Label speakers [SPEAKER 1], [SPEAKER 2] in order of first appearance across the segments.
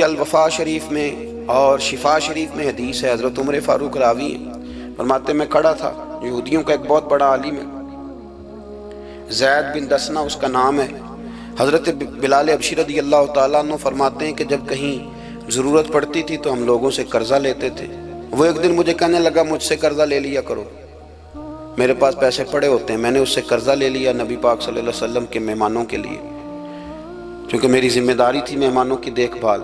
[SPEAKER 1] الوفا شریف میں اور شفا شریف میں حدیث ہے، حضرت عمر فاروق راوی ہیں، فرماتے میں کھڑا تھا، یہودیوں کا ایک بہت بڑا عالم ہے، زید بن دسنا اس کا نام ہے، حضرت بلال حبشی رضی اللہ تعالیٰ عنہ فرماتے ہیں کہ جب کہیں ضرورت پڑتی تھی تو ہم لوگوں سے قرضہ لیتے تھے۔ وہ ایک دن مجھے کہنے لگا مجھ سے قرضہ لے لیا کرو، میرے پاس پیسے پڑے ہوتے ہیں۔ میں نے اس سے قرضہ لے لیا نبی پاک صلی اللہ علیہ وسلم کے مہمانوں کے لیے، کیونکہ میری ذمہ داری تھی مہمانوں کی دیکھ بھال۔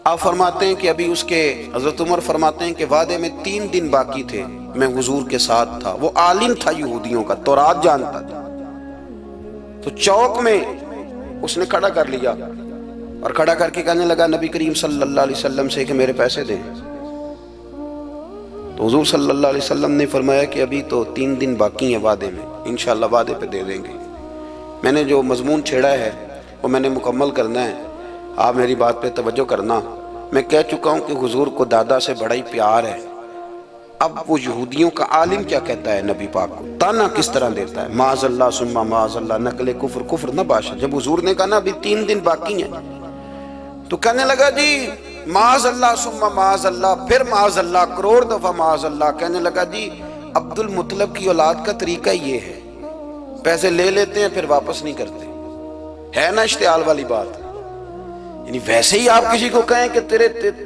[SPEAKER 1] آپ فرماتے ہیں کہ ابھی اس کے حضرت عمر فرماتے ہیں کہ وعدے میں 3 دن باقی تھے، میں حضور کے ساتھ تھا، وہ عالم تھا یہودیوں کا، تورات جانتا تھا، تو چوک میں اس نے کھڑا کر لیا اور کھڑا کر کے کہنے لگا نبی کریم صلی اللہ علیہ وسلم سے کہ میرے پیسے دیں۔ تو حضور صلی اللہ علیہ وسلم نے فرمایا کہ ابھی تو 3 دن باقی ہیں وعدے میں، انشاءاللہ وعدے پہ دے دیں گے۔ میں نے جو مضمون چھیڑا ہے وہ میں نے مکمل کرنا ہے، آپ میری بات پہ توجہ کرنا۔ میں کہہ چکا ہوں کہ حضور کو دادا سے بڑا ہی پیار ہے۔ اب وہ یہودیوں کا عالم کیا کہتا ہے نبی پاک کو، تانا کس طرح دیتا ہے، معاذ اللہ ثم معاذ اللہ، نقل کفر کفر نہ باشا۔ جب حضور نے کہا نا ابھی 3 دن باقی ہیں، تو کہنے لگا جی معاذ اللہ ثم معاذ اللہ، پھر معاذ اللہ، کروڑ دفعہ معاذ اللہ۔ کہنے لگا جی عبد المطلب کی اولاد کا طریقہ یہ ہے، پیسے لے لیتے ہیں پھر واپس نہیں کرتے۔ ہے نا اشتعال والی بات؟ یعنی ویسے ہی آپ کسی کو کہیں کہ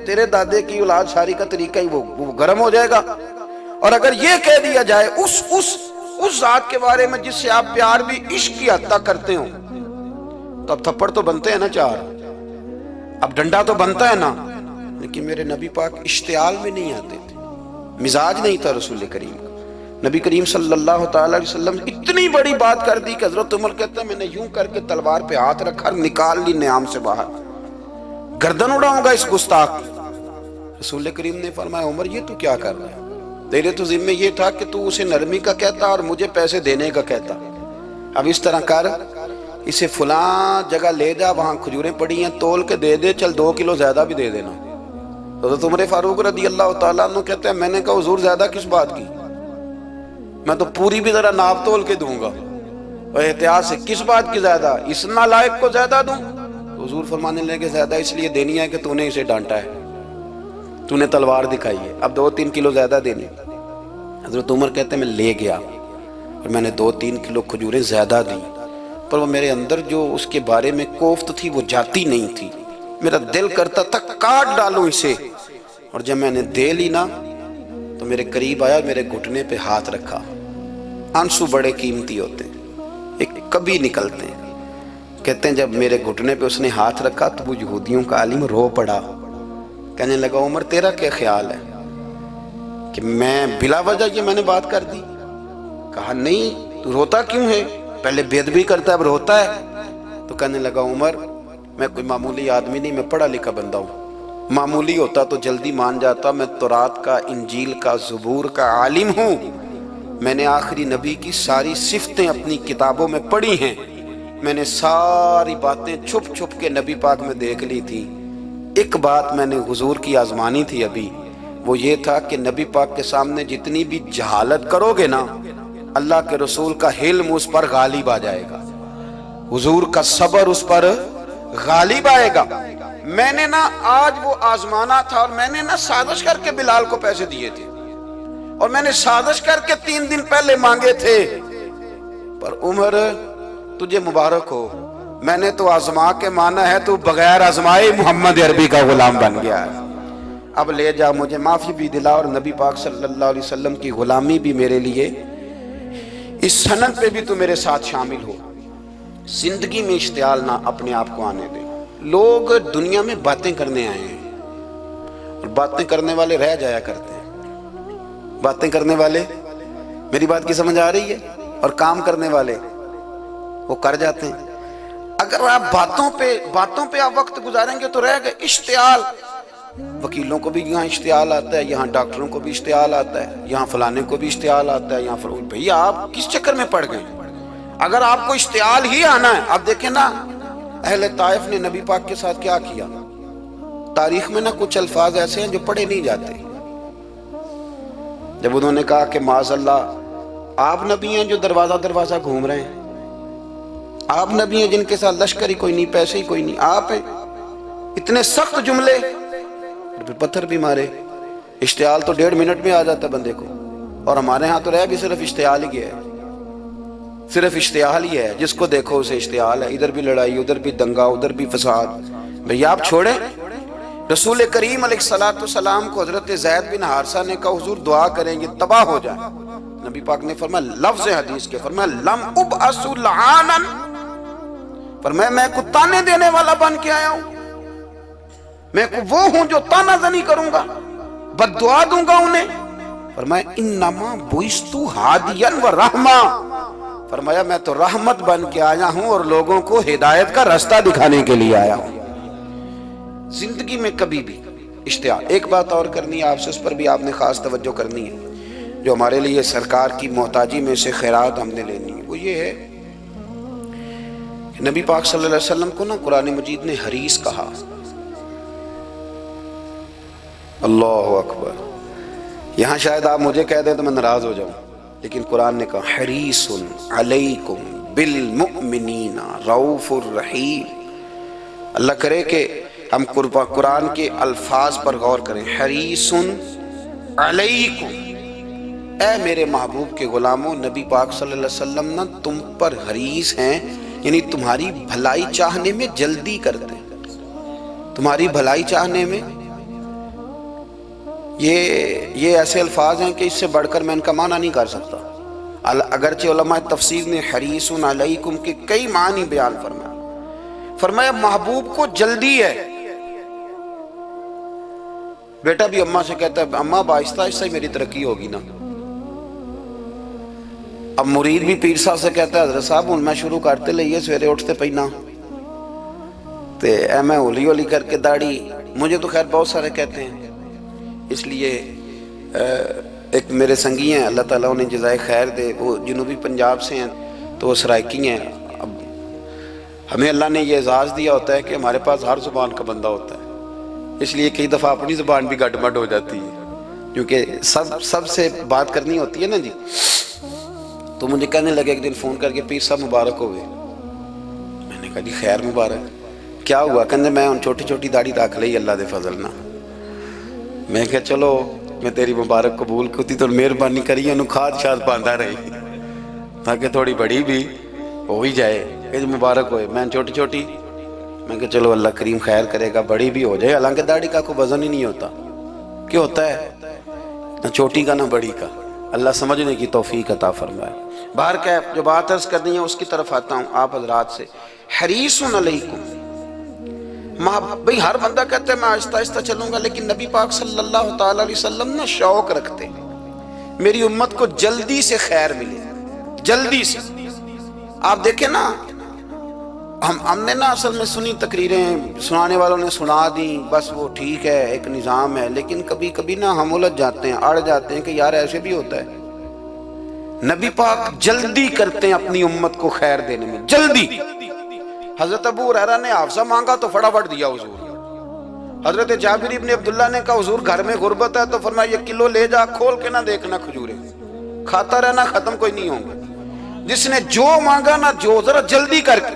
[SPEAKER 1] تیرے دادے کی اولاد شاری کا طریقہ ہی وہ گرم ہو جائے گا۔ اور اگر یہ کہہ دیا جائے اس ذات کے بارے میں جس سے آپ پیار بھی عشق کی حد تک کرتے ہو، تو اب تھپڑ تو بنتے ہیں نا 4، اب ڈنڈا تو بنتا ہے نا۔ لیکن میرے نبی پاک اشتعال میں نہیں آتے تھے، مزاج نہیں تھا رسول کریم کا۔ نبی کریم صلی اللہ تعالی علیہ وسلم اتنی بڑی بات کر دی کہ حضرت عمر کہتا ہے میں نے یوں کر کے تلوار پہ ہاتھ رکھا، نکال لی نیام سے باہر، گردن اڑاؤں گا اس گستاخ کی۔ رسول کریم نے فرمایا عمر یہ تو کیا کر رہا ہے، تیرے تو ذمہ یہ تھا کہ تو اسے نرمی کا کہتا اور مجھے پیسے دینے کا کہتا۔ اب اس طرح کر، اسے فلاں جگہ لے جا، وہاں کھجوریں پڑی ہیں، تول کے دے دے، چل 2 کلو زیادہ بھی دے دینا۔ حضرت عمر فاروق رضی اللہ تعالیٰ عنہ کہتے ہیں میں نے کہا حضور زیادہ کس بات کی، میں تو پوری بھی ذرا ناپ تول کے دوں گا، اور احتیاط سے کس بات کی زیادہ، اس نالائق کو زیادہ دوں؟ تو حضور فرمانے لگے زیادہ اس لیے دینی ہے کہ تو نے اسے ڈانٹا ہے، تو نے تلوار دکھائی ہے، اب 2-3 کلو زیادہ دینی۔ حضرت عمر کہتے ہیں میں لے گیا اور میں نے 2-3 کلو کھجوریں زیادہ دی، پر وہ میرے اندر جو اس کے بارے میں کوفت تھی وہ جاتی نہیں تھی، میرا دل کرتا تھا کاٹ ڈالوں اسے۔ اور جب میں نے دے لی نا تو میرے قریب آیا، میرے گھٹنے پہ ہاتھ رکھا۔ آنسو بڑے قیمتی ہوتے ہیں، ایک کبھی نکلتے ہیں۔ کہتے ہیں جب میرے گھٹنے پہ اس نے ہاتھ رکھا تو وہ یہودیوں کا عالم رو پڑا، کہنے لگا عمر تیرا کیا خیال ہے کہ میں بلا وجہ یہ میں نے بات کر دی؟ کہا نہیں، تو روتا کیوں ہے، پہلے بے ادبی کرتا ہے اب روتا ہے۔ تو کہنے لگا عمر میں کوئی معمولی آدمی نہیں، میں پڑھا لکھا بندہ ہوں، معمولی ہوتا تو جلدی مان جاتا، میں تورات کا، انجیل کا، زبور کا عالم ہوں، میں نے آخری نبی کی ساری صفتیں اپنی کتابوں میں پڑھی ہیں، میں نے ساری باتیں چھپ چھپ کے نبی پاک میں دیکھ لی تھی۔ ایک بات میں نے حضور کی آزمانی تھی ابھی، وہ یہ تھا کہ نبی پاک کے سامنے جتنی بھی جہالت کرو گے نا، اللہ کے رسول کا علم اس پر غالب آ جائے گا، حضور کا صبر اس پر غالب آئے گا۔ میں نے نا آج وہ آزمانا تھا، اور میں نے نا سازش کر کے بلال کو پیسے دیے تھے، اور میں نے سازش کر کے 3 دن پہلے مانگے تھے، پر عمر تجھے مبارک ہو، میں نے تو آزما کے مانا ہے، تو بغیر آزمائے محمد عربی کا غلام بن گیا ہے، اب لے جا، مجھے معافی بھی دلا، اور نبی پاک صلی اللہ علیہ وسلم کی غلامی بھی میرے لیے، اس سند پہ بھی تو میرے ساتھ شامل ہو۔ زندگی میں اشتعال نہ اپنے آپ کو آنے دیں۔ لوگ دنیا میں باتیں کرنے آئے ہیں، اور باتیں کرنے والے رہ جایا کرتے ہیں، باتیں کرنے والے، میری بات کی سمجھ آ رہی ہے، اور کام کرنے والے وہ کر جاتے ہیں۔ اگر آپ باتوں پہ آپ وقت گزاریں گے تو رہ گئے۔ اشتعال، وکیلوں کو بھی یہاں اشتعال آتا ہے، یہاں ڈاکٹروں کو بھی اشتعال آتا ہے، یہاں فلانے کو بھی اشتعال آتا ہے، یہاں بھئی آپ کس چکر میں پڑ گئے؟ اگر آپ کو اشتعال ہی آنا ہے، آپ دیکھیں نا اہل طائف نے نبی پاک کے ساتھ کیا کیا۔ تاریخ میں نا کچھ الفاظ ایسے ہیں جو پڑھے نہیں جاتے۔ جب انہوں نے کہا کہ معاذ اللہ آپ نبی ہیں جو دروازہ دروازہ گھوم رہے ہیں، آپ نبی ہیں جن کے ساتھ لشکر ہی کوئی نہیں، پیسے ہی کوئی نہیں، آپ ہیں، اتنے سخت جملے، اور پھر پتھر بھی مارے۔ اشتعال تو 1.5 منٹ میں آ جاتا ہے بندے کو، اور ہمارے ہاں تو رہ بھی صرف اشتعال ہی ہے، صرف اشتعال ہی ہے، جس کو دیکھو اسے اشتعال ہے، ادھر بھی لڑائی، ادھر بھی دنگا، ادھر بھی فساد۔ بھئی آپ چھوڑیں۔ رسول کریم علیہ السلام کو حضرت زید بن حارثہ نے کہا حضور دعا کریں گے تباہ ہو جائیں، نبی پاک نے فرمایا، لفظ حدیث کے فرمایا لم ابعث لعانا، فرمایا میں کو تانے دینے والا بن کے آیا ہوں، میں کو وہ ہوں جو تانا زنی کروں گا، بد دعا دوں گا انہیں۔ فرمایا انما بعثت ہادیا و رحمہ، فرمایا میں تو رحمت بن کے آیا ہوں اور لوگوں کو ہدایت کا راستہ دکھانے کے لیے آیا ہوں۔ زندگی میں کبھی بھی اشتعال۔ ایک بات اور کرنی ہے آپ سے، اس پر بھی آپ نے خاص توجہ کرنی ہے، جو ہمارے لیے سرکار کی محتاجی میں سے خیرات ہم نے لینی ہے، وہ یہ ہے کہ نبی پاک صلی اللہ علیہ وسلم کو نا قرآن مجید نے حریص کہا۔ اللہ اکبر۔ یہاں شاید آپ مجھے کہہ دیں تو میں ناراض ہو جاؤں، لیکن قرآن نے کہا حریص علیکم بالمؤمنین رؤوف الرحیم۔ اللہ کرے کہ ہم قرآن کے الفاظ پر غور کریں۔ حریص علیکم، اے میرے محبوب کے غلاموں، نبی پاک صلی اللہ علیہ وسلم نا تم پر حریص ہیں، یعنی تمہاری بھلائی چاہنے میں جلدی کرتے ہیں، تمہاری بھلائی چاہنے میں۔ یہ ایسے الفاظ ہیں کہ اس سے بڑھ کر میں ان کا معنی نہیں کر سکتا، اگرچہ علماء تفسیر نے حریص علیکم کے کئی معنی بیان فرمایا محبوب کو جلدی ہے۔ بیٹا بھی اماں سے کہتا ہے اماں آہستہ آہستہ ہی میری ترقی ہوگی نا۔ اب مرید بھی پیر صاحب سے کہتا ہے حضرت صاحب ہوں میں شروع کرتے لئیے سویرے اٹھتے پہنا تے اے میں ہولی ہولی کر کے داڑھی، مجھے تو خیر بہت سارے کہتے ہیں، اس لیے ایک میرے سنگی ہیں اللہ تعالیٰ انہیں جزائے خیر دے، وہ جنوبی پنجاب سے ہیں تو وہ سرائکی ہیں۔ اب ہمیں اللہ نے یہ اعزاز دیا ہوتا ہے کہ ہمارے پاس ہر زبان کا بندہ ہوتا ہے، اس لیے کئی دفعہ اپنی زبان بھی گڈ مڈ ہو جاتی ہے، کیونکہ سب سے بات کرنی ہوتی ہے نا جی۔ تو مجھے کہنے لگے ایک دن فون کر کے پیر صاحب مبارک ہوئے، میں نے کہا جی خیر مبارک، کیا ہوا؟ کہنے میں ان چھوٹی چھوٹی داڑھی رکھ لئی اللہ دے فضل نہ۔ میں کہا چلو میں تیری مبارک قبول کرتی تو مہربانی کری انہوں کھاد شاد باندھا رہی تاکہ تھوڑی بڑی بھی ہو ہی جائے کہ مبارک ہوئے۔ میں چھوٹی چھوٹی، میں کہا چلو اللہ کریم خیر کرے گا بڑی بھی ہو جائے، حالانکہ داڑھی کا کوئی وزن ہی نہیں ہوتا، کیا ہوتا ہے نہ چھوٹی کا نہ بڑی کا، اللہ سمجھنے کی توفیق عطا فرمائے۔ باہر کیا جو بات عرض کرنی ہے اس کی طرف آتا ہوں آپ حضرات سے۔ حریص علیکم، بھئی ہر بندہ کہتا ہے میں آہستہ آہستہ چلوں گا، لیکن نبی پاک صلی اللہ تعالیٰ علیہ وسلم نا شوق رکھتے میری امت کو جلدی سے خیر ملے، جلدی سے۔ آپ دیکھیں نا ہم نے نا اصل میں سنی تقریریں، سنانے والوں نے سنا دیں، بس وہ ٹھیک ہے ایک نظام ہے، لیکن کبھی کبھی نا ہم الجھ جاتے ہیں، اڑ جاتے ہیں کہ یار ایسے بھی ہوتا ہے۔ نبی پاک جلدی کرتے ہیں اپنی امت کو خیر دینے میں، جلدی۔ حضرت ابو ہریرہ نے حافظہ مانگا تو فٹافٹ دیا حضور۔ حضرت جابر ابن عبداللہ نے کہا حضور گھر میں غربت ہے تو فرمایا یہ کلو لے جا، کھول کے نہ دیکھنا کھجورے، کھاتا رہنا ختم کوئی نہیں ہوں گے۔ جس نے جو مانگا نا جو ذرا جلدی کر کے،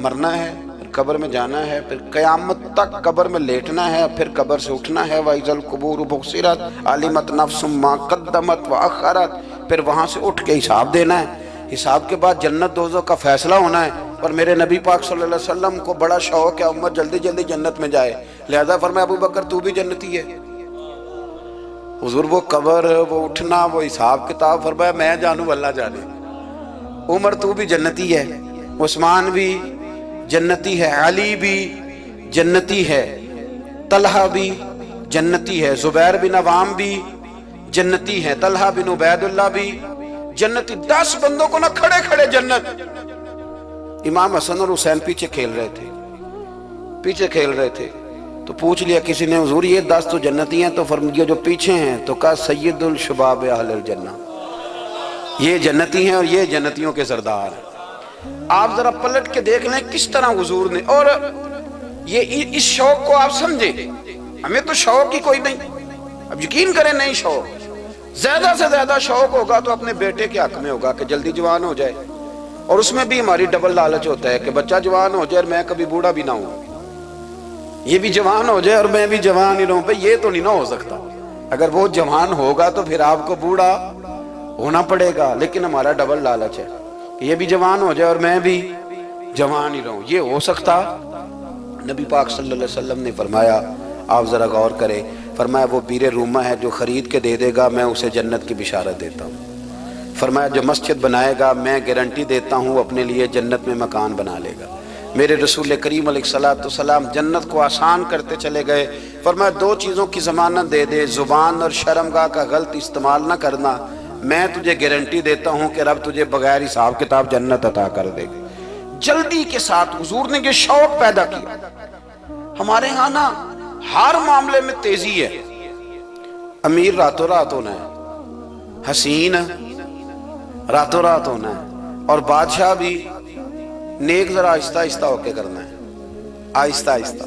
[SPEAKER 1] مرنا ہے پھر قبر میں جانا ہے، پھر قیامت تک قبر میں لیٹنا ہے، پھر قبر سے اٹھنا ہے، وَإِذَا الْقُبُورُ بُعْثِرَتْ عَلِمَتْ نَفْسٌ مَا قَدَّمَتْ وَأَخَّرَتْ، پھر وہاں سے اٹھ کے حساب دینا ہے، حساب کے بعد جنت دوزخ کا فیصلہ ہونا ہے۔ اور میرے نبی پاک صلی اللہ علیہ وسلم کو بڑا شوق ہے امت جلدی جلدی جنت میں جائے، لہذا فرمایا ابو بکر تو بھی جنتی ہے۔ حضور وہ قبر، وہ اٹھنا، وہ حساب کتاب، فرمایا میں جانوں اللہ جانے۔ عمر تو بھی جنتی ہے، عثمان بھی جنتی ہے، علی بھی جنتی ہے، طلحہ بھی جنتی ہے، زبیر بن عوام بھی جنتی ہے، طلحہ بن عبید اللہ بھی جنتی۔ 10 بندوں کو نہ کھڑے کھڑے جنت۔ امام حسن اور حسین پیچھے کھیل رہے تھے تو پوچھ لیا کسی نے حضور یہ 10 تو جنتی ہیں، تو فرمایا جو پیچھے ہیں، تو کہا سید الشباب اہل الجنہ، یہ جنتی ہیں اور یہ جنتیوں کے سردار ہیں۔ آپ ذرا پلٹ کے دیکھ لیں کس طرح حضور نے، اور یہ اس شوق کو آپ سمجھیں، ہمیں تو شوق ہی کوئی نہیں، اب یقین کریں نہیں شوق، زیادہ سے زیادہ شوق ہوگا تو اپنے بیٹے کے حق میں ہوگا کہ جلدی جوان ہو جائے، اور اس میں بھی ہماری ڈبل لالچ ہوتا ہے کہ بچہ جوان ہو جائے اور میں کبھی بوڑھا بھی نہ ہوں۔ یہ بھی جوان ہو جائے اور میں بھی جوان ہی رہوں، بھئی یہ تو نہیں نہ ہو سکتا۔ اگر وہ جوان ہوگا تو پھر آپ کو بوڑھا ہونا پڑے گا، لیکن ہمارا ڈبل لالچ ہے کہ یہ بھی جوان ہو جائے اور میں بھی جوان ہی رہوں، یہ ہو سکتا؟ نبی پاک صلی اللہ علیہ وسلم نے فرمایا، آپ ذرا غور کریں، فرمایا وہ پیر رومہ ہے جو خرید کے دے دے گا میں اسے جنت کی بشارت دیتا ہوں۔ فرمایا جو مسجد بنائے گا میں گارنٹی دیتا ہوں اپنے لیے جنت میں مکان بنا لے گا۔ میرے رسول کریم علیہ السلام جنت کو آسان کرتے چلے گئے، فرمایا دو چیزوں کی ضمانت دے دے، زبان اور شرمگاہ کا غلط استعمال نہ کرنا، میں تجھے گارنٹی دیتا ہوں کہ رب تجھے بغیر حساب کتاب جنت عطا کر دے گا۔ جلدی کے ساتھ حضور نے یہ شوق پیدا کیا۔ ہمارے ہاں نا ہر معاملے میں تیزی ہے، امیر راتوں رات ہونا ہے، حسین راتوں رات ہونا ہے، اور بادشاہ بھی نیک ذرا آہستہ آہستہ ہو کے کرنا ہے، آہستہ آہستہ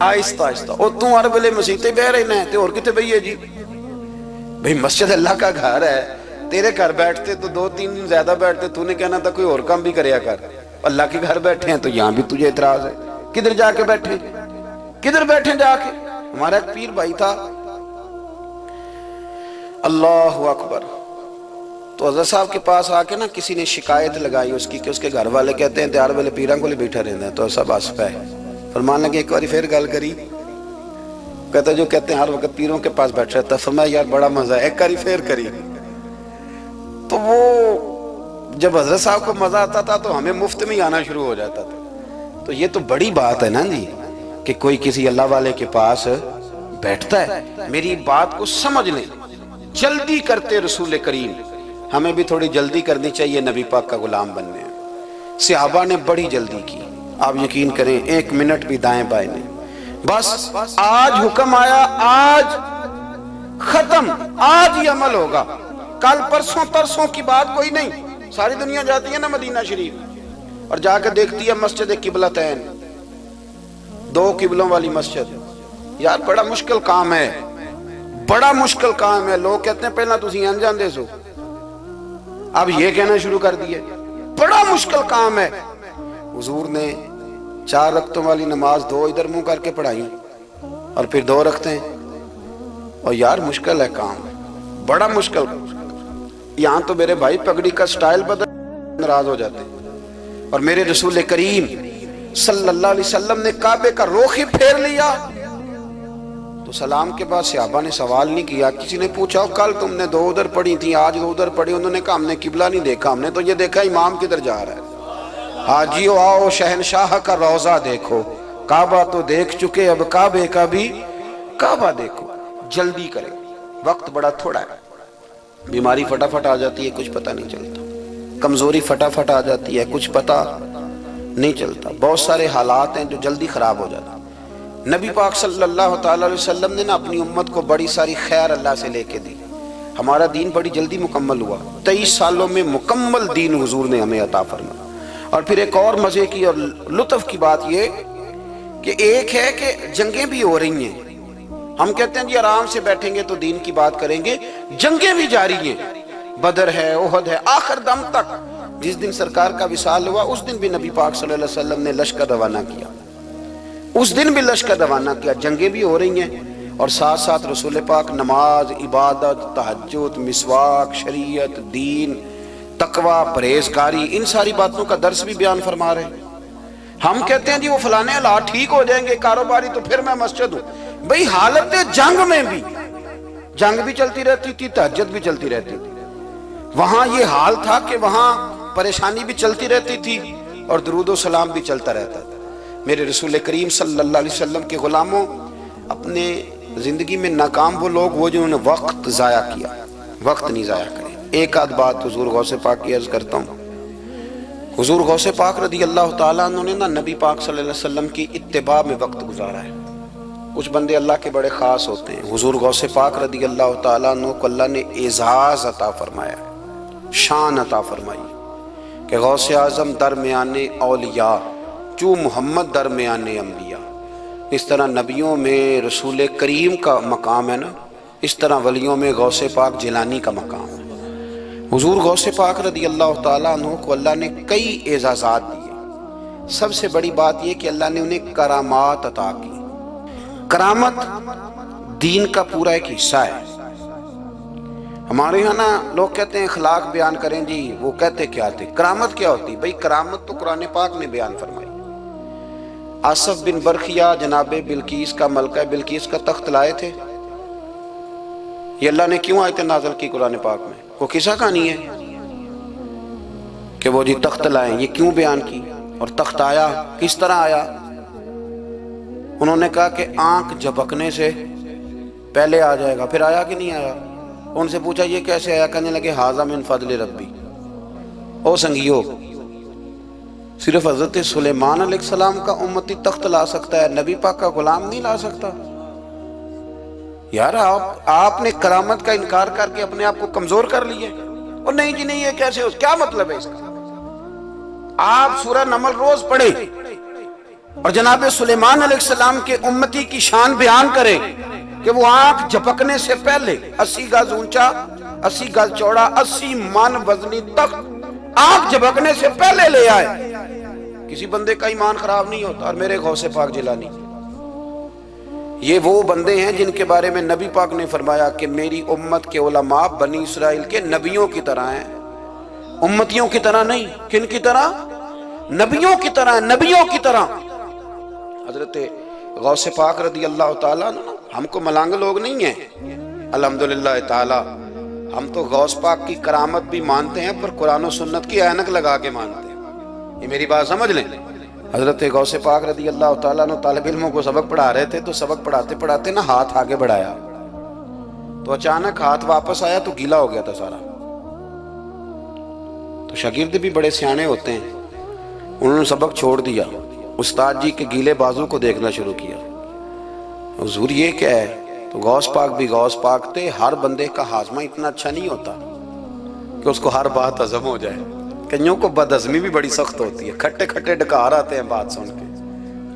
[SPEAKER 1] آہستہ آہستہ۔ اور تو ہر ویلے مسیطے بہ رہنا ہے تے اور کتے بھئی ہے جی؟ بھئی مسجد اللہ کا گھر ہے، تیرے گھر بیٹھتے تو 2-3 دن زیادہ بیٹھتے، تو نے کہنا تھا کوئی اور کام بھی کریا کر۔ اللہ کے گھر بیٹھے ہیں تو یہاں بھی تجھے اعتراض ہے، کدھر جا کے بیٹھے، کدھر بیٹھے جا کے؟ ہمارا ایک پیر بھائی تھا، اللہ اکبر، تو حضرت صاحب کے پاس آ کے نا کسی نے شکایت لگائی اس کی کہ اس کے گھر والے کہتے ہیں تیار والے پیران کو لے بیٹھا رہنا ہے، تو سب آس پہ فرمان لگے ایک باری پھر گل کری، کہتا جو کہتے ہیں ہر وقت پیروں کے پاس بیٹھ رہتا ہے، فرمایا یار بڑا مزہ ہے، ایک باری پھر کری۔ تو وہ جب حضرت صاحب کو مزہ آتا تھا تو ہمیں مفت میں ہی آنا شروع ہو جاتا تھا۔ تو یہ تو بڑی بات ہے نا جی کہ کوئی کسی اللہ والے کے پاس بیٹھتا ہے۔ میری بات کو سمجھ لیں، جلدی کرتے رسول کریم، ہمیں بھی تھوڑی جلدی کرنی چاہیے نبی پاک کا غلام بننے ہیں۔ صحابہ نے بڑی جلدی کی، آپ یقین کریں 1 منٹ بھی دائیں بائیں نہیں، بس آج حکم آیا، آج ختم، آج ہی عمل ہوگا، کل پرسوں ترسوں کی بات کوئی نہیں۔ ساری دنیا جاتی ہے نا مدینہ شریف اور جا کے دیکھتی ہے مسجد قبلتین، 2 قبلوں والی مسجد، یار بڑا مشکل کام ہے، بڑا مشکل کام ہے۔ لوگ کہتے ہیں پہلا تسی انجان دے سو، اب یہ کہنا شروع کر دیے بڑا مشکل کام ہے۔ حضور نے 4 رکعتوں والی نماز 2 ادھر منہ کر کے پڑھائی اور پھر 2 رکھتے ہیں، اور یار مشکل ہے کام، بڑا مشکل۔ یہاں تو میرے بھائی پگڑی کا سٹائل بدل ناراض ہو جاتے، اور میرے رسول کریم صلی اللہ علیہ وسلم نے کعبے کا رخ ہی پھیر لیا تو سلام کے بعد صحابہ نے سوال نہیں کیا۔ کسی نے پوچھا کل تم نے 2 ادھر پڑھی تھی آج 2 ادھر پڑھی، انہوں نے کہا ہم نے قبلہ نہیں دیکھا، ہم نے تو یہ دیکھا امام کدھر جا رہا ہے۔ حاجیو آؤ شہنشاہ کا روضہ دیکھو، کعبہ تو دیکھ چکے اب کعبے کا بھی کعبہ دیکھو۔ جلدی کریں، وقت بڑا تھوڑا ہے، بیماری فٹافٹ آ جاتی ہے کچھ پتہ نہیں چلتا، کمزوری فٹافٹ آ جاتی ہے کچھ پتہ نہیں چلتا، بہت سارے حالات ہیں جو جلدی خراب ہو جاتے ہیں۔ نبی پاک صلی اللہ تعالیٰ علیہ وسلم نے نا اپنی امت کو بڑی ساری خیر اللہ سے لے کے دی، ہمارا دین بڑی جلدی مکمل ہوا، 23 سالوں میں مکمل دین حضور نے ہمیں عطا فرمایا۔ اور پھر ایک اور مزے کی اور لطف کی بات یہ کہ ایک ہے کہ جنگیں بھی ہو رہی ہیں، ہم کہتے ہیں جی آرام سے بیٹھیں گے تو دین کی بات کریں گے، جنگیں بھی جاری ہیں، بدر ہے، احد ہے، آخر دم تک۔ جس دن سرکار کا وصال ہوا اس دن بھی نبی پاک صلی اللہ علیہ وسلم نے لشکر روانہ کیا، اس دن بھی لشکر روانہ کیا، جنگیں بھی ہو رہی ہیں، اور ساتھ ساتھ رسول پاک نماز، عبادت، تہجد، مسواک، شریعت، دین، تقوی، پرہیزگاری، ان ساری باتوں کا درس بھی بیان فرما رہے ہیں۔ ہم کہتے ہیں جی وہ فلانے حالات ٹھیک ہو جائیں گے کاروباری تو پھر میں مسجد ہوں۔ بھئی حالت جنگ میں بھی جنگ بھی چلتی رہتی تھی، تہجد بھی چلتی رہتی تھی، وہاں یہ حال تھا کہ وہاں پریشانی بھی چلتی رہتی تھی اور درود و سلام بھی چلتا رہتا تھا۔ میرے رسول کریم صلی اللہ علیہ وسلم کے غلاموں، اپنے زندگی میں ناکام وہ لوگ وہ جنہوں نے وقت ضائع کیا، وقت نہیں ضائع کریں۔ ایک آدھ بات حضور غوث پاک کی عرض کرتا ہوں، حضور غوث پاک رضی اللہ تعالیٰ عنہ نے نبی پاک صلی اللہ علیہ وسلم کی اتباع میں وقت گزارا ہے۔ کچھ بندے اللہ کے بڑے خاص ہوتے ہیں، حضور غوث پاک رضی اللہ تعالیٰ عنہ کو اللہ نے اعزاز عطا فرمایا، شان عطا فرمائی کہ غوث اعظم درمیان اولیاء جو محمد درمیان انبیاء۔ اس طرح نبیوں میں رسول کریم کا مقام ہے نا، اس طرح ولیوں میں غوث پاک جیلانی کا مقام ہے۔ حضور غوث پاک رضی اللہ تعالیٰ عنہ کو اللہ نے کئی اعزازات دیے، سب سے بڑی بات یہ کہ اللہ نے انہیں کرامات عطا کی۔ کرامت دین کا پورا ایک حصہ ہے. ہمارے یہاں نا لوگ کہتے ہیں اخلاق بیان کریں جی، وہ کہتے کیا تھے کرامت کیا ہوتی؟ بھئی کرامت تو قرآن پاک نے بیان فرمائی. آصف بن برخیہ جناب بلقیس کا ملکہ بلقیس کا تخت لائے تھے. یہ اللہ نے کیوں آیت نازل کی قرآن پاک میں؟ وہ قصہ کہانی ہے کہ وہ جی تخت لائیں، یہ کیوں بیان کی؟ اور تخت آیا کس طرح آیا؟ انہوں نے کہا کہ آنکھ جھپکنے سے پہلے آ جائے گا. پھر آیا کہ نہیں آیا؟ ان سے پوچھا یہ کیسے آیا؟ کہنے لگے ھذا من فضل ربی. او سنگیو، صرف حضرت سلیمان علیہ السلام کا امتی تخت لا سکتا ہے، نبی پاک کا غلام نہیں لا سکتا؟ یار آپ نے کرامت کا انکار کر کے اپنے آپ کو کمزور کر لیا. اور نہیں جی نہیں، یہ کیسے ہو؟ کیا مطلب ہے اس کا؟ آپ سورہ نمل روز پڑھیں اور جناب سلیمان علیہ السلام کے امتی کی شان بیان کریں کہ وہ آنکھ جھپکنے سے پہلے 80 گز اونچا، 80 گز چوڑا، 80 من وزنی تخت آنکھ جھپکنے سے پہلے لے آئے. کسی بندے کا ایمان خراب نہیں ہوتا. اور میرے غوث پاک جیلانی، یہ وہ بندے ہیں جن کے بارے میں نبی پاک نے فرمایا کہ میری امت کے علماء بنی اسرائیل کے نبیوں کی طرح ہیں، امتیوں کی طرح نہیں. کن کی طرح؟ نبیوں کی طرح، نبیوں کی طرح. حضرت غوث پاک رضی اللہ تعالیٰ عنہ ہم کو ملانگ لوگ نہیں ہیں الحمدللہ تعالی. ہم تو غوث پاک کی کرامت بھی مانتے ہیں پر قرآن و سنت کی اینک لگا کے مانتے ہیں. یہ میری بات سمجھ لیں. حضرت غوث پاک رضی اللہ تعالیٰ عنہ طالب علموں کو سبق پڑھا رہے تھے، تو سبق پڑھاتے پڑھاتے نا ہاتھ آگے بڑھایا تو اچانک ہاتھ واپس آیا تو گیلا ہو گیا تھا سارا. تو شاگرد بھی بڑے سیانے ہوتے ہیں، انہوں نے سبق چھوڑ دیا، استاد جی کے گیلے بازو کو دیکھنا شروع کیا. حضور یہ کیا ہے؟ تو غوث پاک بھی غوث پاک تھے. ہر بندے کا ہاضمہ اتنا اچھا نہیں ہوتا کہ اس کو ہر بات ہضم ہو جائے. کئیوں کو بد ہضمی بھی بڑی سخت ہوتی ہے، کھٹے کھٹے ڈکار آتے ہیں بات سن کے،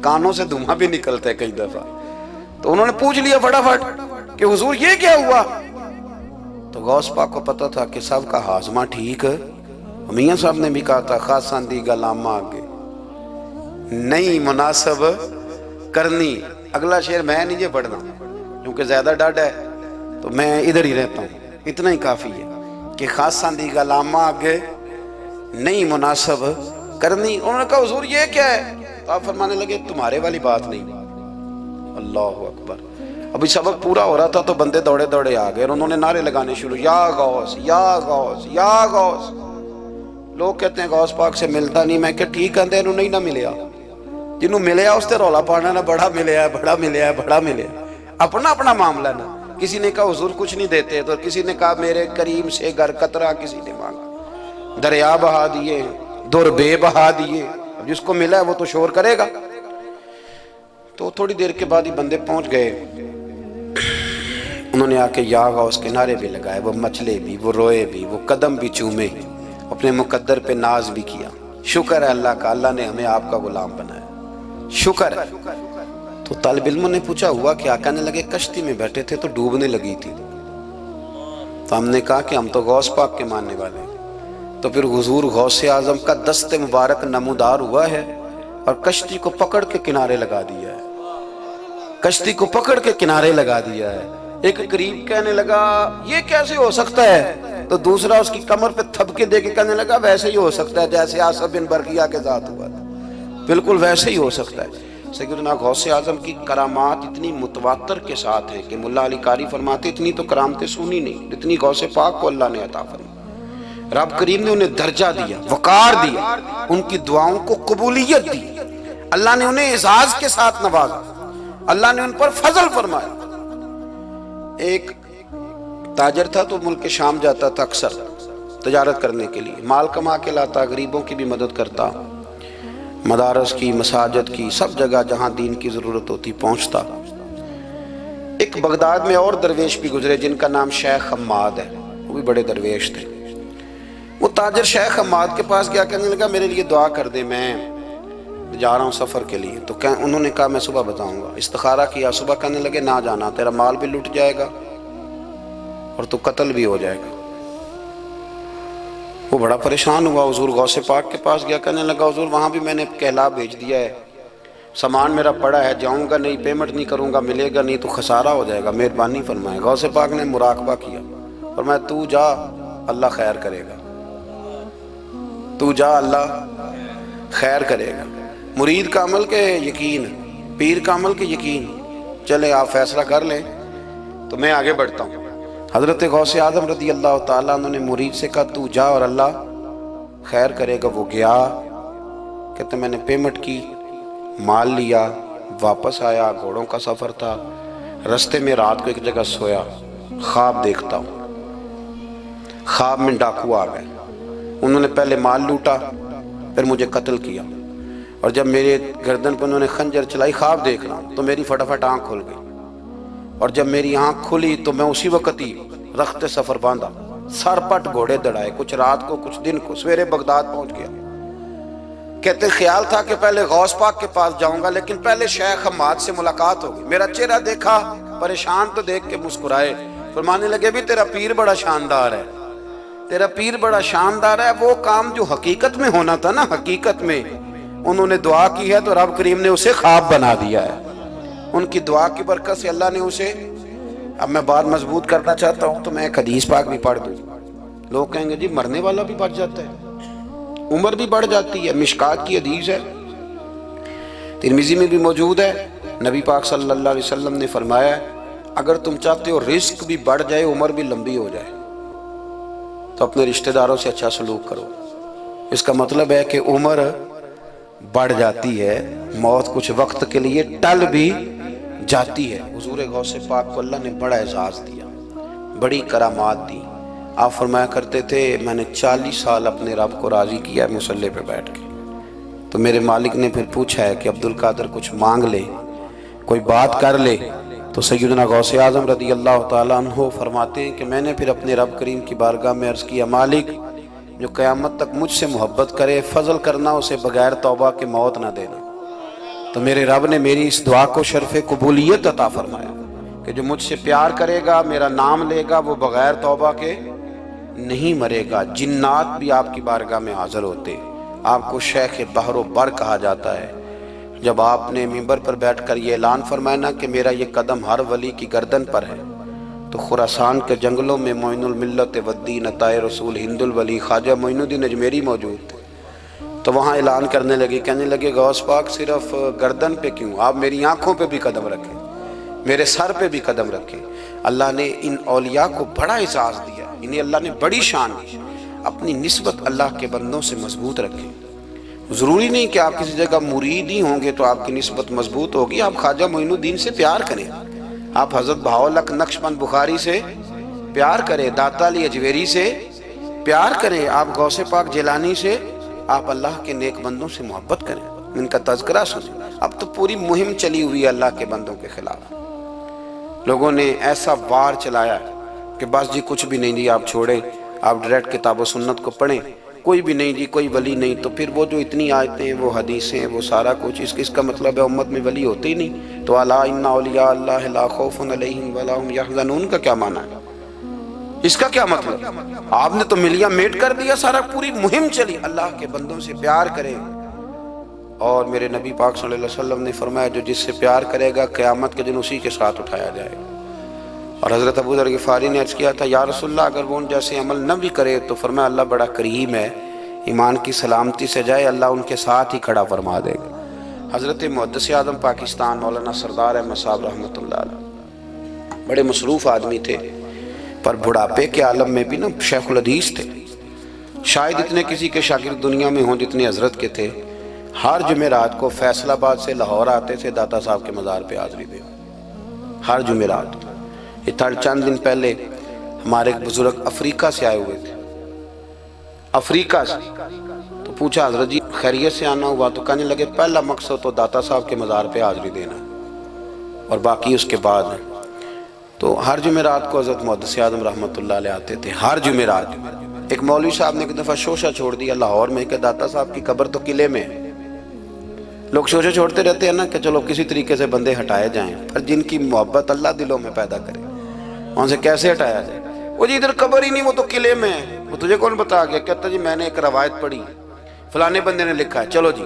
[SPEAKER 1] کانوں سے دھواں بھی نکلتا ہے کئی دفعہ. تو انہوں نے پوچھ لیا فٹافٹ کہ حضور یہ کیا ہوا؟ تو غوث پاک کو پتا تھا کہ سب کا ہاضمہ ٹھیک ہے. میاں صاحب نے بھی کہا تھا خاصاں دی گلامہ آگے نہیں مناسب کرنی. اگلا شعر میں نہیں یہ پڑھنا کیونکہ زیادہ ڈاڈ ہے تو میں ادھر ہی رہتا ہوں. اتنا ہی کافی ہے کہ خاصاں دی گلامہ آگے نہیں مناسب کرنی. انہوں نے کہا حضور یہ کیا ہے؟ تو آپ فرمانے لگے تمہارے والی بات نہیں. اللہ اکبر. ابھی سبق پورا ہو رہا تھا تو بندے دوڑے دوڑے آ گئے اور انہوں نے نعرے لگانے شروع، یا غوث یا غوث یا غوث. لوگ کہتے ہیں غوث پاک سے ملتا نہیں. میں کہ ٹھیک ہے انہوں نہیں نہ ملیا، جنہوں ملیا اس تے رولا پانا نہ بڑا ملیا ہے بڑا ملیا ہے بڑا ملیا. اپنا اپنا معاملہ نا. کسی نے کہا حضور کچھ نہیں دیتے، تو کسی نے کہا میرے کریم سے گر قطرہ کسی نے مانگا، دریا بہا دیے، در بے بہا دیے. اب جس کو ملا ہے وہ تو شور کرے گا. تو تھوڑی دیر کے بعد ہی بندے پہنچ گئے. انہوں نے آ کے یا غوث کے نعرے بھی لگائے، وہ مچلے بھی، وہ روئے بھی، وہ قدم بھی چومے، اپنے مقدر پہ ناز بھی کیا. شکر ہے اللہ کا، اللہ نے ہمیں آپ کا غلام بنایا، شکر ہے. تو طالب علموں نے پوچھا ہوا کیا؟ کہنے لگے کشتی میں بیٹھے تھے تو ڈوبنے لگی تھی. تو ہم نے کہا کہ ہم تو غوث پاک کے ماننے والے ہیں. تو پھر حضور غوث اعظم کا دست مبارک نمودار ہوا ہے اور کشتی کو پکڑ کے کنارے لگا دیا ہے، کشتی کو پکڑ کے کنارے لگا دیا ہے. ایک قریب کہنے لگا یہ کیسے ہو سکتا ہے؟ تو دوسرا اس کی کمر پہ تھپکے دے کے کہنے لگا ویسے ہی ہو سکتا ہے جیسے آصف بن برقیہ کے ساتھ ہوا تھا، بالکل ویسے ہی ہو سکتا ہے. سیدنا غوث اعظم کی کرامات اتنی متواتر کے ساتھ ہیں کہ ملا علی قاری فرماتے اتنی تو کرامتیں سنی نہیں جتنی غوث پاک کو اللہ نے عطا فرمائی. رب کریم نے انہیں درجہ دیا، وقار دیا، ان کی دعاؤں کو قبولیت دی. اللہ نے انہیں اعزاز کے ساتھ نوازا، اللہ نے ان پر فضل فرمایا. ایک تاجر تھا تو ملک شام جاتا تھا اکثر تجارت کرنے کے لیے، مال کما کے لاتا، غریبوں کی بھی مدد کرتا، مدارس کی، مساجد کی، سب جگہ جہاں دین کی ضرورت ہوتی پہنچتا. ایک بغداد میں اور درویش بھی گزرے جن کا نام شیخ حماد ہے، وہ بھی بڑے درویش تھے. وہ تاجر شیخ حماد کے پاس گیا، کہنے لگا میرے لیے دعا کر دے، میں جا رہا ہوں سفر کے لیے. تو انہوں نے کہا میں صبح بتاؤں گا. استخارہ کیا صبح، کہنے لگے نہ جانا، تیرا مال بھی لٹ جائے گا اور تو قتل بھی ہو جائے گا. وہ بڑا پریشان ہوا، حضور غوث پاک کے پاس گیا، کہنے لگا حضور وہاں بھی میں نے کہلا بھیج دیا ہے سامان میرا پڑا ہے، جاؤں گا نہیں، پیمنٹ نہیں کروں گا، ملے گا نہیں تو خسارہ ہو جائے گا، مہربانی فرمائے۔ غوث پاک نے مراقبہ کیا، فرمایا تو جا، اللہ خیر کرے گا، تو جا، اللہ خیر کرے گا۔ مرید کا عمل کے یقین، پیر کا عمل کے یقین۔ چلے آپ فیصلہ کر لیں تو میں آگے بڑھتا ہوں۔ حضرت غوث اعظم رضی اللہ تعالیٰ عنہ نے مرید سے کہا تو جا اور اللہ خیر کرے گا۔ وہ گیا، کہتے میں نے پیمنٹ کی، مال لیا، واپس آیا، گھوڑوں کا سفر تھا، رستے میں رات کو ایک جگہ سویا، خواب دیکھتا ہوں۔ خواب میں ڈاکو آ گئے، انہوں نے پہلے مال لوٹا، پھر مجھے قتل کیا، اور جب میرے گردن پر انہوں نے خنجر چلائی، خواب دیکھ رہا ہوں تو میری فٹافٹ آنکھ کھل گئی، اور جب میری آنکھ کھلی تو میں اسی وقت ہی رخت سفر باندھا، سر پٹ گھوڑے دڑائے، کچھ رات کو کچھ دن کو، سویرے بغداد پہنچ گیا۔ کہتے خیال تھا کہ پہلے غوث پاک کے پاس جاؤں گا، لیکن پہلے شیخ حماد سے ملاقات ہوگی۔ میرا چہرہ دیکھا، پریشان تو دیکھ کے مسکرائے، فرمانے لگے بھی تیرا پیر بڑا شاندار ہے، تیرا پیر بڑا شاندار ہے۔ وہ کام جو حقیقت میں ہونا تھا نا، حقیقت میں انہوں نے دعا کی ہے تو رب کریم نے اسے خواب بنا دیا ہے۔ ان کی دعا کی برکت سے اللہ نے اسے، اب میں بات مضبوط کرنا چاہتا ہوں تو میں ایک حدیث پاک بھی پڑھ دوں۔ لوگ کہیں گے جی مرنے والا بھی بڑھ جاتا ہے، عمر بھی بڑھ جاتی ہے۔ مشکات کی حدیث ہے، ترمذی میں بھی موجود ہے، نبی پاک صلی اللہ علیہ وسلم نے فرمایا ہے اگر تم چاہتے ہو رزق بھی بڑھ جائے، عمر بھی لمبی ہو جائے، تو اپنے رشتہ داروں سے اچھا سلوک کرو۔ اس کا مطلب ہے کہ عمر بڑھ جاتی ہے، موت کچھ وقت کے لیے ٹل بھی جاتی ہے۔ حضور غوث پاک کو اللہ نے بڑا اعزاز دیا، بڑی کرامات دی۔ آپ فرمایا کرتے تھے میں نے 40 سال اپنے رب کو راضی کیا ہے مصلی پہ بیٹھ کے۔ تو میرے مالک نے پھر پوچھا ہے کہ عبدالقادر کچھ مانگ لے، کوئی بات کر لے، تو سیدنا غوث اعظم رضی اللہ تعالیٰ عنہ فرماتے ہیں کہ میں نے پھر اپنے رب کریم کی بارگاہ میں عرض کیا مالک جو قیامت تک مجھ سے محبت کرے، فضل کرنا اسے بغیر توبہ کے موت نہ دینا۔ تو میرے رب نے میری اس دعا کو شرف قبولیت عطا فرمایا کہ جو مجھ سے پیار کرے گا، میرا نام لے گا، وہ بغیر توبہ کے نہیں مرے گا۔ جنات بھی آپ کی بارگاہ میں حاضر ہوتے، آپ کو شیخ بحر و بر کہا جاتا ہے۔ جب آپ نے منبر پر بیٹھ کر یہ اعلان فرمایا نا کہ میرا یہ قدم ہر ولی کی گردن پر ہے، تو خراسان کے جنگلوں میں معین الملت والدین عطائے رسول ہند الولی خواجہ معین الدین اجمیری موجود تھے۔ تو وہاں اعلان کرنے لگے، کہنے لگے غوث پاک صرف گردن پہ کیوں، آپ میری آنکھوں پہ بھی قدم رکھیں، میرے سر پہ بھی قدم رکھیں۔ اللہ نے ان اولیاء کو بڑا اعزاز دیا، انہیں اللہ نے بڑی شان دی۔ اپنی نسبت اللہ کے بندوں سے مضبوط رکھیں۔ ضروری نہیں کہ آپ کسی جگہ مرید ہی ہوں گے تو آپ کی نسبت مضبوط ہوگی۔ آپ خواجہ معین الدین سے پیار کریں، آپ حضرت بہاؤالحق نقشبند بخاری سے پیار کریں، داتا علی اجویری سے پیار کریں، آپ غوث پاک جیلانی سے، آپ اللہ کے نیک بندوں سے محبت کریں، ان کا تذکرہ سنیں۔ اب تو پوری مہم چلی ہوئی ہے اللہ کے بندوں کے خلاف، لوگوں نے ایسا وار چلایا کہ بس جی کچھ بھی نہیں جی آپ چھوڑیں، آپ ڈائریکٹ کتاب و سنت کو پڑھیں، کوئی بھی نہیں جی، کوئی ولی نہیں، تو پھر وہ جو اتنی آیتیں، وہ حدیثیں، وہ سارا کچھ، اس کا مطلب ہے امت میں ولی ہوتے ہی نہیں۔ تو الا ان اولیاء اللہ لا خوف علیہم ولا هم یحزنون کا کیا معنی ہے؟ اس کا کیا مطلب؟ آپ نے تو ملیا میٹ کر دیا، سارا پوری مہم چلی اللہ کے بندوں سے پیار کریں۔ اور میرے نبی پاک صلی اللہ علیہ وسلم نے فرمایا جو جس سے پیار کرے گا قیامت کے دن اسی کے ساتھ اٹھایا جائے گا۔ اور حضرت ابو ذر غفاری نے عرض کیا تھا یا رسول اللہ اگر وہ ان جیسے عمل نہ بھی کرے تو فرمایا اللہ بڑا کریم ہے، ایمان کی سلامتی سے جائے اللہ ان کے ساتھ ہی کھڑا فرما دے گا۔ حضرت محدث اعظم پاکستان مولانا سردار احمد صاحب رحمۃ اللہ علیہ بڑے مصروف آدمی تھے، پر بڑھاپے کے عالم میں بھی نا شیخ الحدیث تھے۔ شاید اتنے کسی کے شاگرد دنیا میں ہوں جتنے حضرت کے تھے۔ ہر جمعرات کو فیصل آباد سے لاہور آتے تھے داتا صاحب کے مزار پہ حاضری دے، ہر جمعرات۔ چند دن پہلے ہمارے ایک بزرگ افریقہ سے آئے ہوئے تھے، افریقہ سے، تو پوچھا حضرت جی خیریت سے آنا ہوا؟ تو کہنے لگے پہلا مقصد تو داتا صاحب کے مزار پہ حاضری دینا اور باقی اس کے بعد ہے۔ تو ہر جمعرات کو حضرت محدث اعظم رحمۃ اللہ علیہ آتے تھے، ہر جمعرات۔ ایک مولوی صاحب نے ایک دفعہ شوشہ چھوڑ دیا لاہور میں کہ داتا صاحب کی قبر تو قلعے میں ہے۔ لوگ شوشہ چھوڑتے رہتے ہیں نا کہ چلو کسی طریقے سے بندے ہٹائے جائیں، پر جن کی محبت اللہ دلوں میں پیدا کرے وہاں سے کیسے ہٹایا جائے؟ وہ جی ادھر قبر ہی نہیں، وہ تو قلعے میں ہے۔ وہ تجھے کون بتا گیا؟ کہتا جی میں نے ایک روایت پڑھی، فلانے بندے نے لکھا ہے، چلو جی